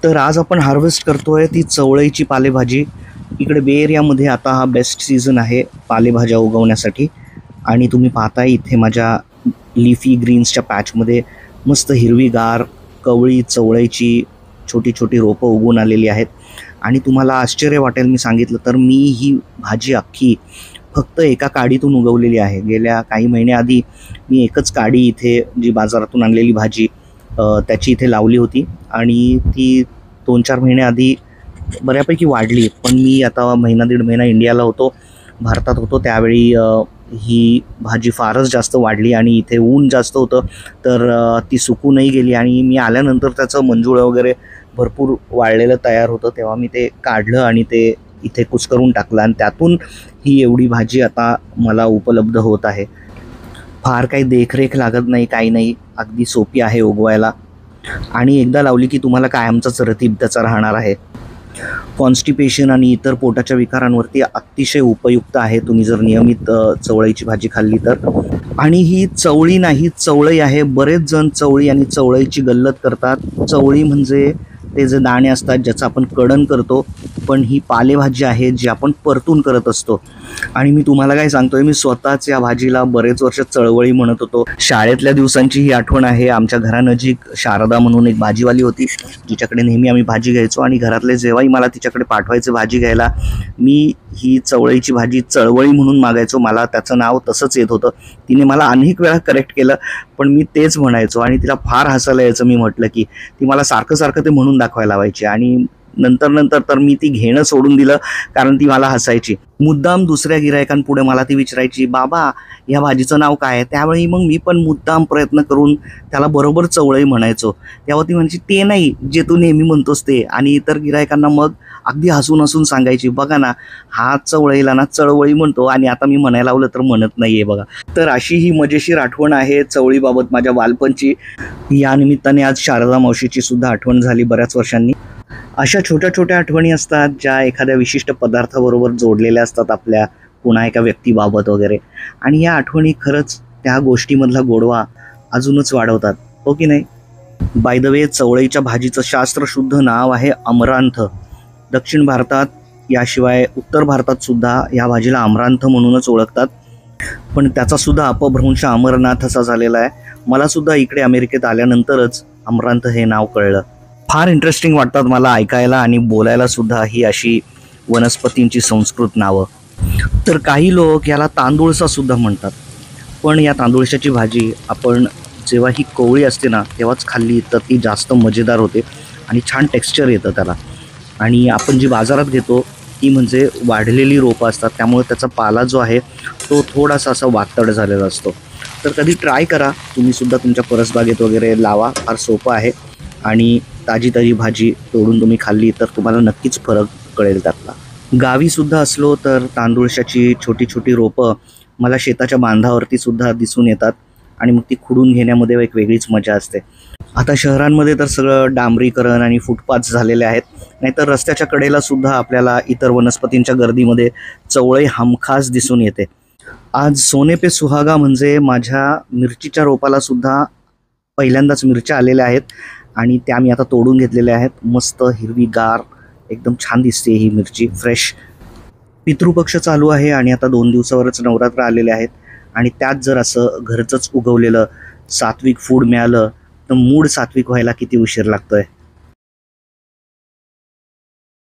तर आज आपण हार्वेस्ट करतोय ती चवळीची पालेभाजी। इकडे बे एरियामध्ये आता हा बेस्ट सीझन आहे पालेभाज्या उगवण्यासाठी। आणि तुम्ही पाहताय इथे माझ्या लीफी ग्रीन्सच्या पॅचमध्ये मस्त हिरवीगार कवळी चवळीची छोटी छोटी रोपं उगवून आलेली आहेत। आणि तुम्हाला आश्चर्य वाटेल मी सांगितलं तर मी ही भाजी अख्खी फक्त एका काडीतून उगवलेली आहे। गेल्या काही महिन्याआधी मी एकच काडी इथे जी बाजारातून आणलेली भाजी त्याची इथे लावली होती आणि ती 2-4 महिन्याआधी बऱ्यापैकी वाढली। पण मी आता महिना दीड महिना इंडियाला होतो, भारतात होतो, त्यावेळी ही भाजी फारच जास्त वाढली आणि इथे ऊन जास्त होतं तर ती सुकूनही गेली। आणि मी आल्यानंतर त्याचं मंजुळं वगैरे भरपूर वाळलेलं तयार होतं, तेव्हा मी ते काढलं आणि ते इथे कुस्करून टाकलं आणि त्यातून ही एवढी भाजी आता मला उपलब्ध होत आहे। फार काही देखरेख लागत नाही, काही नाही, अगदी सोपी आहे उगवायला आणि एकदा लावली की तुम्हाला कायमचाच रतीब त्याचा राहणार आहे। कॉन्स्टिपेशन आणि इतर पोटाच्या विकारांवरती अतिशय उपयुक्त आहे तुम्ही जर नियमित चवळीची भाजी खाल्ली तर। आणि ही चवळी नाही चवळी आहे। बरेच जण चवळी आणि चवळीची गल्लत करतात। चवळी म्हणजे ते जे दाणे असतात ज्याचं आपण कडण करतो, पण ही पालेभाजी आहे जी आपण परतून करत असतो। आणि मी तुम्हाला काय सांगतोय, मी स्वतःच या भाजीला बरेच वर्ष चळवळी म्हणत होतो। शाळेतल्या दिवसांची ही आठवण आहे। आमच्या घरानजीक शारदा म्हणून एक भाजीवाली होती जिच्याकडे नेहमी आम्ही भाजी घ्यायचो आणि घरातले जेव्हाही मला तिच्याकडे पाठवायचे भाजी घ्यायला मी ही चवळीची भाजी चळवळी म्हणून मागायचो, मला त्याचं नाव तसंच येत होतं। तिने मला अनेक वेळा करेक्ट केलं पण मी तेच म्हणायचो आणि तिला फार हसायला यायचं मी म्हटलं की। ती मला सारखं सारखं ते म्हणून दाखवायला लावायची आणि नंतर तर मी ती घेणं सोडून दिलं कारण ती मला हसायची। मुद्दाम दुसऱ्या गिरायकांपुढे मला ती विचारायची, बाबा या भाजीचं नाव काय आहे? त्यावेळी मग मी पण मुद्दाम प्रयत्न करून त्याला बरोबर चवळी म्हणायचो। तेव्हा ती म्हणायची ते नाही जे तू नेहमी म्हणतोस ते। आणि इतर गिरायकांना मग अगदी हसून हसून सांगायची, बघा ना हा चवळीला ना चळवळी म्हणतो आणि आता मी म्हणायला लावलं तर म्हणत नाहीये बघा। तर अशी ही मजेशीर आठवण आहे चवळीबाबत माझ्या बालपणची। या निमित्ताने आज शारदा मावशीची सुद्धा आठवण झाली बऱ्याच वर्षांनी। अशा छोट्या छोट्या आठवणी असतात ज्या एखाद्या विशिष्ट पदार्थाबरोबर जोडलेल्या असतात आपल्या पुन्हा एका व्यक्तीबाबत वगैरे, आणि या आठवणी खरंच त्या गोष्टीमधला गोडवा अजूनच वाढवतात, हो की नाही? बाय द वे, चवळीच्या भाजीचं शास्त्रशुद्ध नाव आहे अमरांथ। दक्षिण भारतात याशिवाय उत्तर भारतात सुद्धा या भाजीला अमरांथ म्हणूनच ओळखतात, पण त्याचा सुद्धा अपभ्रंश अमरनाथ असा झालेला आहे। मला सुद्धा इकडे अमेरिकेत आल्यानंतरच अमरांथ हे नाव कळलं। फार इंटरेस्टिंग वाटतात मला ऐकायला आणि बोलायला सुद्धा ही अशी वनस्पतींची संस्कृत नावं। तर काही लोक याला तांदूळसा सुद्धा म्हणतात, पण या तांदूळशाची भाजी आपण जेव्हा ही कोवळी असते ना तेव्हाच खाल्ली तर ती जास्त मजेदार होते आणि छान टेक्स्चर येतं त्याला। आणि आपण जी बाजारात घेतो ती म्हणजे वाढलेली रोपं असतात, त्यामुळे त्याचा पाला जो आहे तो थोडासा असा वातड झालेला असतो। तर कधी ट्राय करा तुम्ही सुद्धा तुमच्या परसबागेत वगैरे लावा, फार सोपं आहे आणि ताजी भाजी तोडून तुम्ही खाल्ली तर तुम्हाला नक्कीच फरक कळेल त्यातला। गावी सुद्धा असलो तर तांदूळशाची छोटी छोटी रोपं मला शेताच्या बांधावरती सुद्धा दिसून येतात आणि मग ती खुडून घेण्यामध्ये एक वेगळीच मजा असते। आता शहरांमध्ये तर सगळं डांबरीकरण आणि फुटपाथ झालेले आहेत, नाहीतर रस्त्याच्या कडेला सुद्धा आपल्याला इतर वनस्पतींच्या गर्दीमध्ये चवळी हमखास दिसून येते। आज सोने पे सुहागा म्हणजे माझ्या मिरचीच्या रोपाला सुद्धा पहिल्यांदाच मिरच्या आलेल्या आहेत आणि त्या मी आता तोडून घेतलेल्या आहेत। मस्त हिरवीगार एकदम छान दिसते ही मिरची, फ्रेश। पितृपक्ष चालू आहे आणि आता 2 दिवसावरच नवरात्र आलेले आहेत आणि त्यात जर असं घरचंच उगवलेलं सात्विक फूड मिळालं तर मूड सात्विक व्हायला किती उशीर लागतोय।